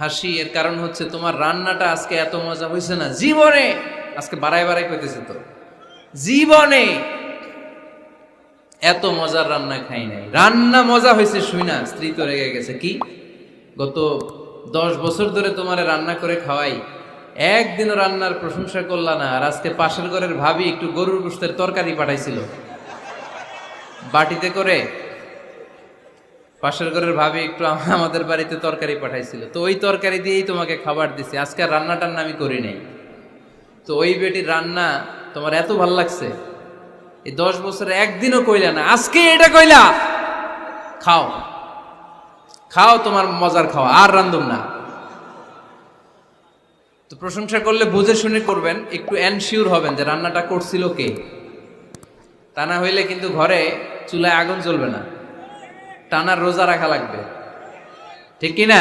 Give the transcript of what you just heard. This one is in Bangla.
হাসি এর কারণ হচ্ছে তোমার রান্নাটা আজকে এত মজা হয়েছে না জীবনে, আজকে বাড়াই বাড়াই কইতেছে তো, জীবনে এত মজার রান্না খাই নাই। রান্না মজা হয়েছে শুই না স্ত্রী তো রেগে গেছে। কি গত 10 বছর ধরে তোমারে রান্না করে খাওয়াই, একদিনও রান্নার প্রশংসা করলা না, আর আজকে পাশের ঘরের ভাবি একটু গরুর গোশতের তরকারি পাঠাইছিল বাটিতে করে। পাশের ঘরের ভাবি একটু আমাদের বাড়িতে তরকারি পাঠাইছিল, তো ওই তরকারি দিয়েই তোমাকে খাবার দিছি, আজকে আর রান্না টান্না আমি করি নাই। তো ওই বেটির রান্না তোমার এত ভাল লাগছে, এই 10 বছরে একদিনও কইলা না, আজকে এটা কইলা খাও খাও, তোমার মজার খাওয়া, আর রান্ধুম না। তো প্রশংসা করলে বুঝে শুনে করবেন, একটু এনশিওর হবেন যে রান্নাটা করছিল কে। তা না হইলে কিন্তু ঘরে চুলায় আগুন জ্বলবে না, টানার রোজা রাখা লাগবে, ঠিক কিনা?